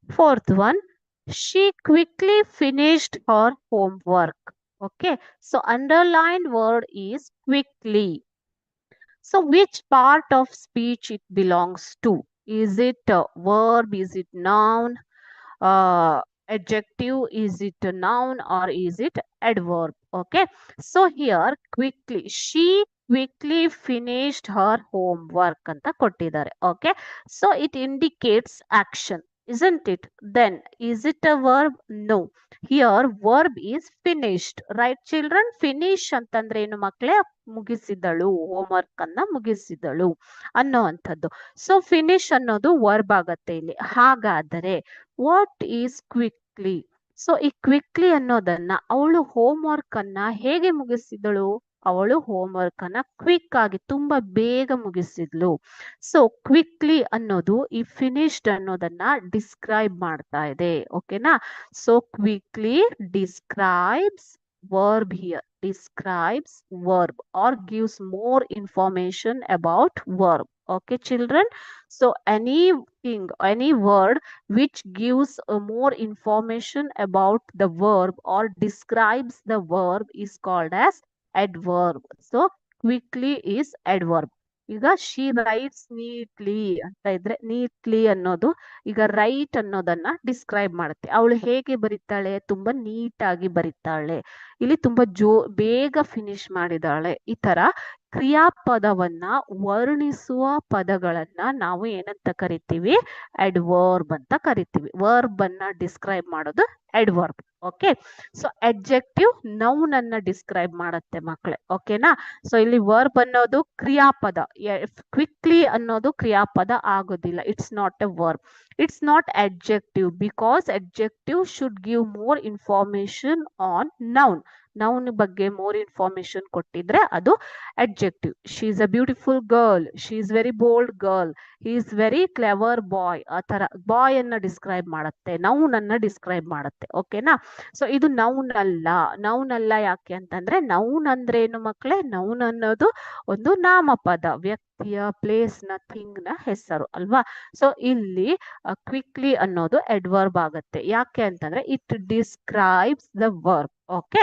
Fourth one, she quickly finished her homework. Okay, so underlined word is quickly. So which part of speech it belongs to? Is it a verb? Is it noun? Adjective? Is it a noun or is it adverb? Okay, so here quickly, she quickly finished her homework ಅಂತ ಕೊಟ್ಟಿದ್ದಾರೆ. Okay, so it indicates action, isn't it? Then is it a verb? No, here verb is finished, right children? Finish ಅಂತಂದ್ರೆ ಏನು ಮಕ್ಕಳೇ? ಮುಗಿಸಿದಳು, homework ಅನ್ನ ಮುಗಿಸಿದಳು ಅನ್ನೋವಂಥದ್ದು. So finish ಅನ್ನೋದು verb ಆಗತ್ತೆ ಇಲ್ಲಿ. ಹಾಗಾದರೆ ವಾಟ್ ಈಸ್ ಕ್ವಿಕ್ಲಿ? ಸೊ ಈ ಕ್ವಿಕ್ಲಿ ಅನ್ನೋದನ್ನ, ಅವಳು ಹೋಮ್ ವರ್ಕ್ ಅನ್ನ ಹೇಗೆ ಮುಗಿಸಿದಳು? ಅವಳು ಹೋಮ್ ವರ್ಕ್ ಅನ್ನ ಕ್ವಿಕ್ ಆಗಿ, ತುಂಬಾ ಬೇಗ ಮುಗಿಸಿದ್ಲು. ಸೊ ಕ್ವಿಕ್ಲಿ ಅನ್ನೋದು ಈ ಫಿನಿಶ್ಡ್ ಅನ್ನೋದನ್ನ ಡಿಸ್ಕ್ರೈಬ್ ಮಾಡ್ತಾ ಇದೆ. ಓಕೆನಾ? So quickly describes verb here, describes verb or gives more information about verb. Okay children, so anything, any word which gives more information about the verb or describes the verb is called as adverb. So quickly is adverb. ಈಗ she writes neatly ಅಂತ ಇದ್ರೆ, neatly ಅನ್ನೋದು ಈಗ right ಅನ್ನೋದನ್ನ describe ಮಾಡುತ್ತೆ. ಅವಳು ಹೇಗೆ ಬರೀತಾಳೆ? ತುಂಬಾ ನೀಟಾಗಿ ಬರೀತಾಳೆ. ಇಲ್ಲಿ ತುಂಬಾ ಬೇಗ ಫಿನಿಶ್ ಮಾಡಿದಾಳೆ. ಈ ತರ ಕ್ರಿಯಾಪದವನ್ನ ವರ್ಣಿಸುವ ಪದಗಳನ್ನ ನಾವು ಏನಂತ ಕರಿತೀವಿ? ಅಡ್ವರ್ಬ್ ಅಂತ ಕರಿತೀವಿ. ವರ್ಬ್ ಅನ್ನ ಡಿಸ್ಕ್ರೈಬ್ ಮಾಡೋದು adverb. Okay, so adjective noun ಅನ್ನ ಡಿಸ್ಕ್ರೈಬ್ ಮಾಡುತ್ತೆ ಮಕ್ಕಳೇ. ಓಕೆನಾ? ಸೊ ಇಲ್ಲಿ ವರ್ಬ್ ಅನ್ನೋದು ಕ್ರಿಯಾಪದ. ಕ್ವಿಕ್ಲಿ ಅನ್ನೋದು ಕ್ರಿಯಾಪದ ಆಗೋದಿಲ್ಲ. It's not a verb. It's not adjective because adjective should give more information on noun. Noun ಬಗ್ಗೆ ಮೋರ್ ಇನ್ಫಾರ್ಮೇಶನ್ ಕೊಟ್ಟಿದ್ರೆ ಅದು adjective. She is a beautiful girl, she is very bold girl, he is very clever boy. ಆ ತರ ಬಾಯ್ ಅನ್ನ describe ಮಾಡುತ್ತೆ, noun ಅನ್ನ describe ಮಾಡುತ್ತೆ. ಓಕೆನಾ? ಸೊ ಇದು ನೌನ್ ಅಲ್ಲ. ನೌನ್ ಅಲ್ಲ ಯಾಕೆ ಅಂತಂದ್ರೆ, ನೌನ್ ಅಂದ್ರೆ ಏನು ಮಕ್ಕಳೇ? ನೌನ್ ಅನ್ನೋದು ಒಂದು ನಾಮಪದ, ವ್ಯಕ್ತಿಯ, ಪ್ಲೇಸ್ ನ, ಥಿಂಗ್ ನ ಹೆಸರು ಅಲ್ವಾ? ಸೊ ಇಲ್ಲಿ ಕ್ವಿಕ್ಲಿ ಅನ್ನೋದು ಅಡ್ವರ್ಬ್ ಆಗುತ್ತೆ. ಯಾಕೆ ಅಂತಂದ್ರೆ it describes the verb. Okay,